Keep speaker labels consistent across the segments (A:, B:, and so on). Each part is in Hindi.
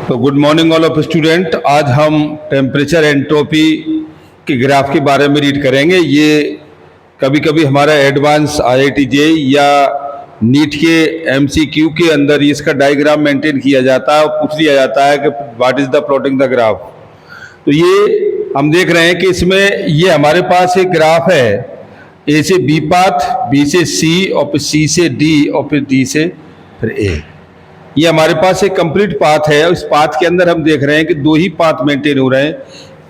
A: तो good morning all of student. आज हम टेम्परेचर एंट्रोपी के ग्राफ के बारे में रीड करेंगे। ये कभी कभी हमारा एडवांस IIT JEE या नीट के MCQ के अंदर इसका डायग्राम मेंटेन किया जाता है और पूछ लिया जाता है कि what is the plotting the graph. तो ये हम देख रहे हैं कि इसमें ये हमारे पास एक ग्राफ है, A से B पाथ, B से C और फिर C से D और फिर D से फिर A। ये हमारे पास एक कंप्लीट पाथ है और इस पाथ के अंदर हम देख रहे हैं कि दो ही पाथ मेंटेन हो रहे हैं,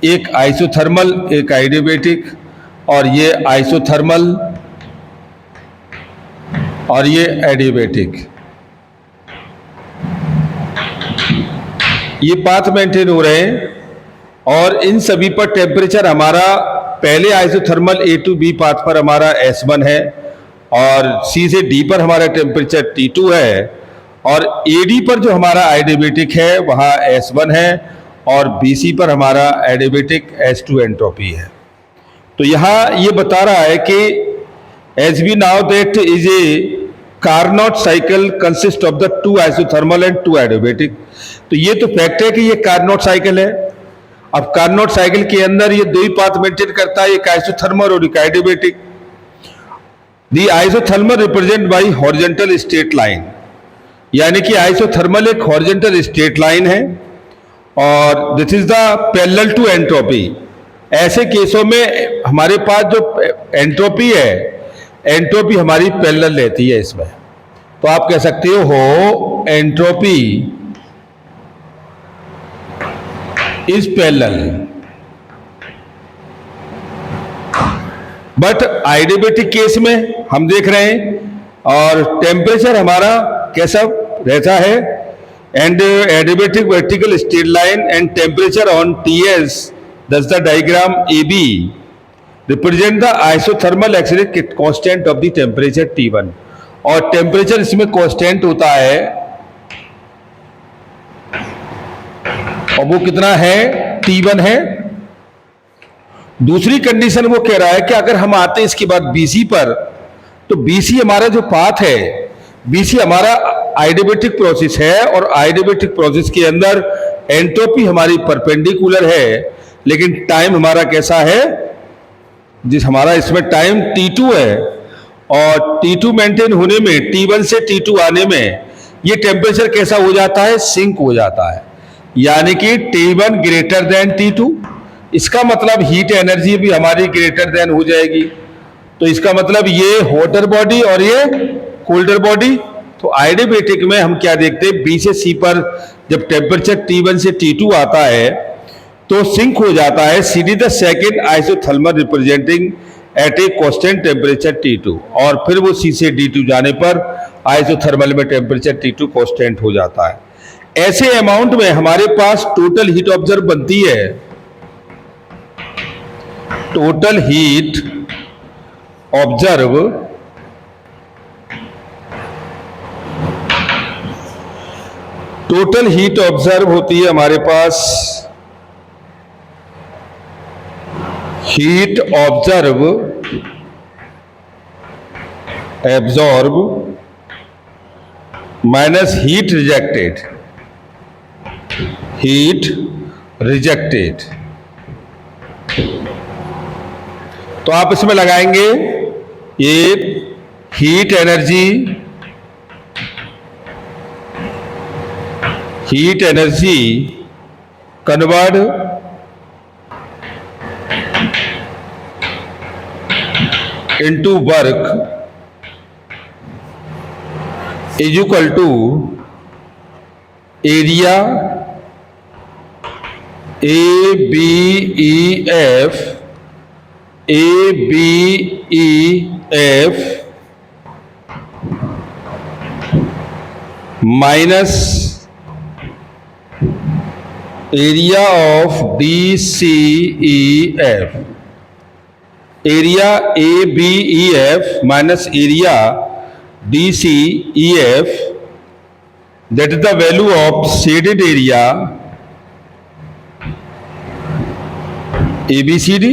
A: एक आइसोथर्मल एक एडियाबैटिक, और ये आइसोथर्मल और ये एडियाबैटिक। ये पाथ मेंटेन हो रहे हैं और इन सभी पर टेम्परेचर हमारा पहले isothermal A to B path पर हमारा S1 है और C से D पर हमारा टेम्परेचर T2 है और AD पर जो हमारा एडियाबैटिक है वहाँ S1 है और BC पर हमारा एडियाबैटिक S2 एंट्रोपी है। तो यहाँ ये बता रहा है कि as we now that is a Carnot cycle consists of the two isothermal and two adiabatic। तो ये तो फैक्ट है कि ये कार्नोट साइकिल है। अब कार्नोट साइकिल के अंदर ये दो ही पाथ मेंटेन करता है, एक आइसोथर्मल और एक adiabatic. The isothermal represent by horizontal straight line, यानी कि आइसोथर्मल एक हॉरिजॉन्टल स्ट्रेट लाइन है और this is the parallel to entropy. ऐसे केसों में हमारे पास जो एंट्रोपी है, एंट्रोपी हमारी पैरेलल रहती है इसमें। तो आप कह सकते हो entropy is parallel. But adiabatic case में हम देख रहे हैं और टेम्परेचर हमारा कैसा रहता है, and adiabatic vertical straight line and temperature on TS, thus the diagram AB represent the isothermal absolute constant of the temperature T1। और टेम्परेचर इसमें कांस्टेंट होता है और वो कितना है, T1 है। दूसरी कंडीशन वो कह रहा है कि अगर हम आते हैं इसके बाद BC पर, तो BC हमारा जो पाथ है, BC हमारा एडियाबैटिक प्रोसेस है और एडियाबैटिक प्रोसेस के अंदर एंट्रोपी हमारी परपेंडिकुलर है, लेकिन टाइम हमारा कैसा है, जिस हमारा इसमें टाइम T2 है और T2 मेंटेन होने में, T1 से T2 आने में ये टेम्परेचर कैसा हो जाता है, सिंक हो जाता है, यानी कि T1 ग्रेटर देन T2। इसका मतलब हीट एनर्जी भी हमारी ग्रेटर देन हो जाएगी। तो इसका मतलब ये हॉटर बॉडी और ये कोल्डर बॉडी। तो एडियाबैटिक में हम क्या देखते हैं, B से C पर जब टेम्परेचर T1 से T2 आता है तो सिंक हो जाता है CD the second isothermal representing at a constant temperature T2, और फिर वो C से D2 जाने पर आइसोथर्मल में टेम्परेचर T2 कांस्टेंट हो जाता है। ऐसे अमाउंट में हमारे पास टोटल हीट ऑब्जर्व बनती है, total heat observe total heat observe होती है हमारे पास, heat observe absorb minus heat rejected, heat rejected. तो आप इसमें लगाएंगे ये heat energy, heat energy convert into work is equal to area ABEF minus area of DCEF, area ABEF minus area DCEF, that is the value of shaded area ABCD,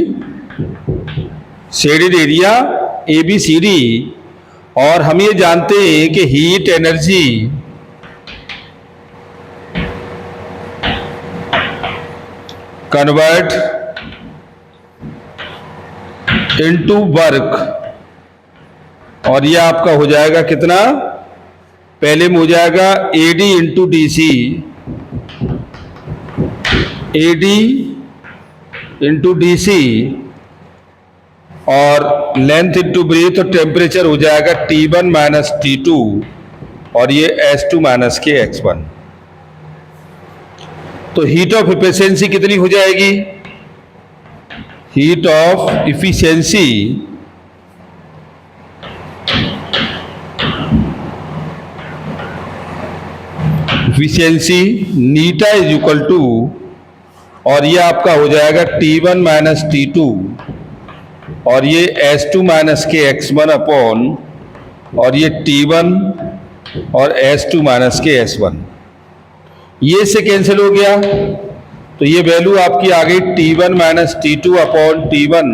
A: shaded area ABCD। और हम ये जानते हैं कि heat energy convert into work, और ये आपका हो जाएगा कितना, पहले में हो जाएगा AD into DC, AD into DC, और लेंथ इंटू ब्रीथ, और टेम्परेचर हो जाएगा T1 माइनस T2, और ये S2 माइनस के X1। तो हीट ऑफ इफिशियंसी कितनी हो जाएगी, हीट ऑफ इफिशियंसी नीटा इज इक्वल टू, और ये आपका हो जाएगा T1 माइनस T2, और ये S2 माइनस के X1 अपॉन, और ये T1 और S2 माइनस के S1, ये से कैंसिल हो गया, तो ये वैल्यू आपकी आ गई T1 minus T2 upon T1,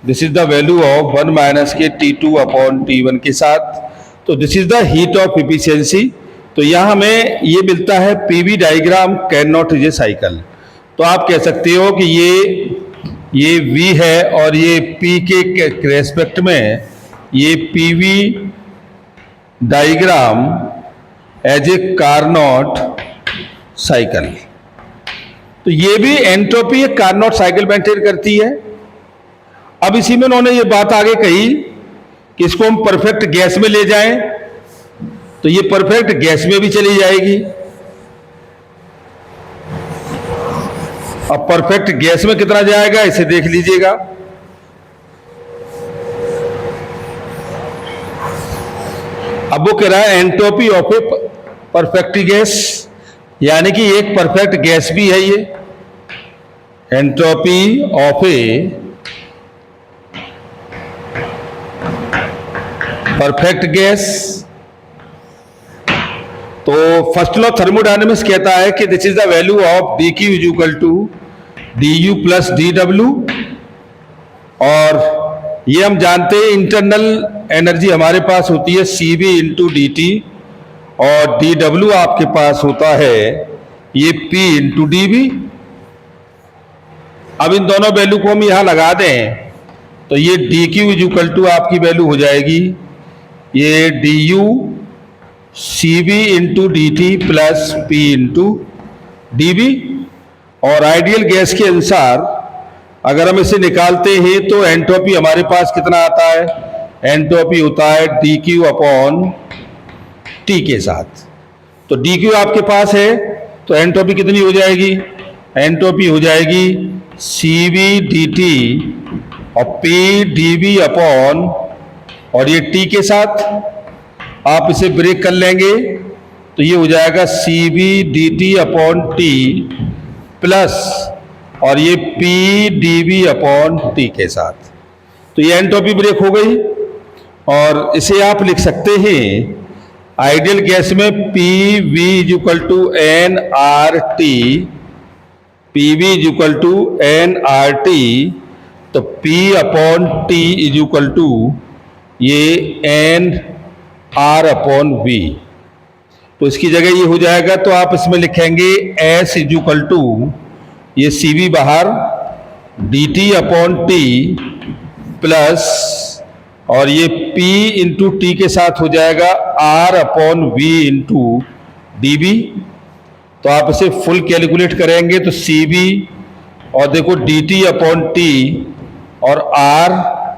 A: this is the value of 1 minus के T2 अपॉन T1 के साथ। तो this is the heat of efficiency. तो यहाँ हमें ये मिलता है PV diagram can not is a cycle. तो आप कह सकते हो कि ये V है और ये P के रेस्पेक्ट में ये PV diagram as a Carnot cycle. तो ये भी एंट्रोपी एक कार्नोट साइकिल मेंटेन करती है। अब इसी में उन्होंने ये बात आगे कही कि इसको हम परफेक्ट गैस में ले जाएं, तो ये परफेक्ट गैस में भी चली जाएगी। अब परफेक्ट गैस में कितना जाएगा इसे देख लीजिएगा। अब वो कह रहा है entropy of a perfect gas, यानी कि एक परफेक्ट गैस भी है ये। Entropy of a perfect gas. तो फर्स्ट लॉ थर्मोडायनेमिक्स कहता है कि this is the value of d q is equal to d u plus d डब्ल्यू, और ये हम जानते हैं इंटरनल एनर्जी हमारे पास होती है c b into d t, और डी डब्ल्यू आपके पास होता है ये पी इंटू डी बी। अब इन दोनों वैल्यू को हम यहां लगा दें तो ये d q is equal to आपकी वैल्यू हो जाएगी ये d u c b into d t plus p into d b. और आइडियल गैस के अनुसार अगर हम इसे निकालते हैं तो एंट्रोपी हमारे पास कितना आता है, एंट्रोपी होता है डी क्यू अपॉन टी के साथ। तो डी क्यू आपके पास है तो एंट्रोपी कितनी हो जाएगी, एंट्रोपी हो जाएगी सी बी डी टी और पी डी बी अपॉन, और ये टी के साथ आप इसे ब्रेक कर लेंगे तो ये हो जाएगा c b d t upon t plus, और ये p d b upon t के साथ। तो ये एंट्रोपी ब्रेक हो गई, और इसे आप लिख सकते हैं आइडियल गैस में P V is equal to n R T, P V is equal to n R T, तो P upon T is equal to ये एन आर अपॉन वी। तो इसकी जगह ये हो जाएगा, तो आप इसमें लिखेंगे एस इज इक्वल टू ये सी वी बाहर D t upon t plus, और ये P इंटू टी के साथ हो जाएगा R upon v into d b. तो आप इसे फुल कैलकुलेट करेंगे तो सी बी और देखो डी टी अपॉन टी और R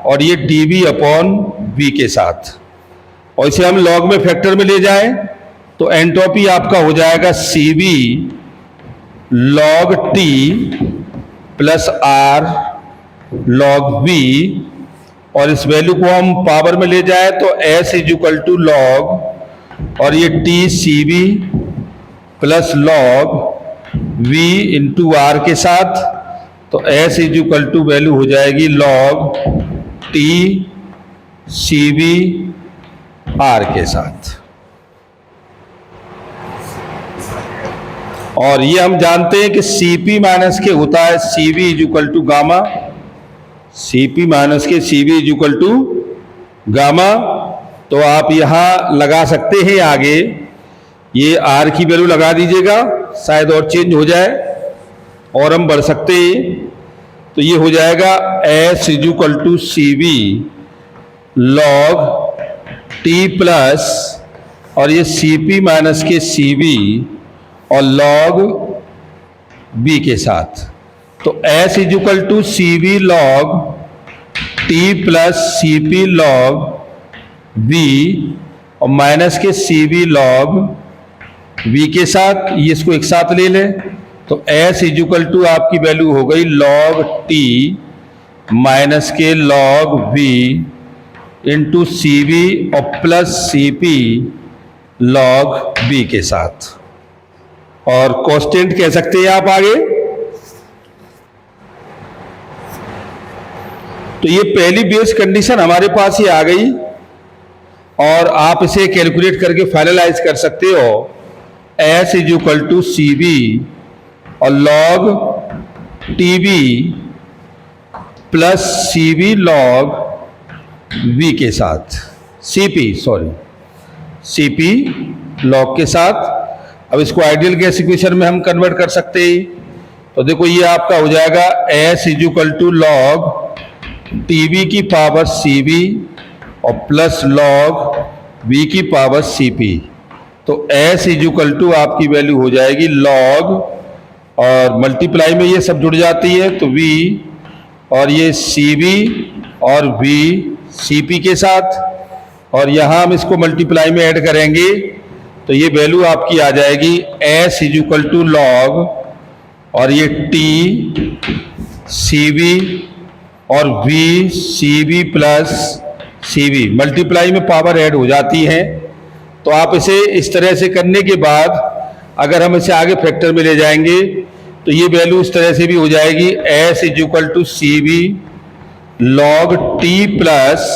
A: और ये डी बी अपॉन वी के साथ, और इसे हम लॉग में फैक्टर में ले जाएं तो एंट्रोपी आपका हो जाएगा c b log t plus R log v, और इस वैल्यू को हम पावर में ले जाए तो S is equal to log और ये t c b plus log V into r के साथ, तो S is equal to value हो जाएगी log t c b r के साथ। और ये हम जानते हैं कि Cp माइनस के होता है Cv is equal to gamma, Cp minus के Cv is equal to gamma. तो आप यहां लगा सकते हैं आगे ये R की वैल्यू लगा दीजिएगा, शायद और चेंज हो जाए। और हम बढ़ सकते हैं, तो ये हो जाएगा S is equal to C we log t plus और ये सी पी माइनस के सी वी और लॉग बी के साथ। तो S is equal to C we log t plus C P log v और माइनस के सी वी लॉग वी के साथ, ये इसको एक साथ ले लें, तो S इज इक्वल टू आपकी वैल्यू हो गई लॉग टी माइनस के log V into C we और plus C P log B के साथ, और कांस्टेंट कह सकते हैं आप आगे। तो ये पहली बेस कंडीशन हमारे पास ही आ गई और आप इसे कैलकुलेट करके फाइनलाइज कर सकते हो। S is equal to C we और log T V plus C we log V के साथ, सी पी लॉग के साथ। अब इसको आइडियल गैस इक्वेशन में हम कन्वर्ट कर सकते हैं। तो देखो ये आपका हो जाएगा S is equal to log T v की पावर सी वी और प्लस लॉग वी की पावर सी पी। तो S इज इक्वल टू आपकी वैल्यू हो जाएगी लॉग और मल्टीप्लाई में ये सब जुड़ जाती है, तो V और ये सी वी और V सी पी के साथ, और यहाँ हम इसको मल्टीप्लाई में ऐड करेंगे तो ये वैल्यू आपकी आ जाएगी S is equal to log और ये T सी वी और V सी वी प्लस सी वी, मल्टीप्लाई में पावर ऐड हो जाती है। तो आप इसे इस तरह से करने के बाद अगर हम इसे आगे फैक्टर में ले जाएंगे तो ये वैल्यू इस तरह से भी हो जाएगी S is equal to C we log T plus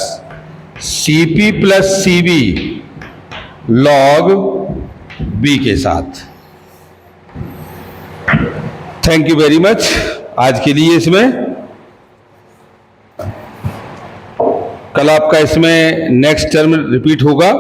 A: C p plus C we log B के साथ। थैंक यू वेरी मच आज के लिए। इसमें कल आपका इसमें नेक्स्ट टर्म रिपीट होगा।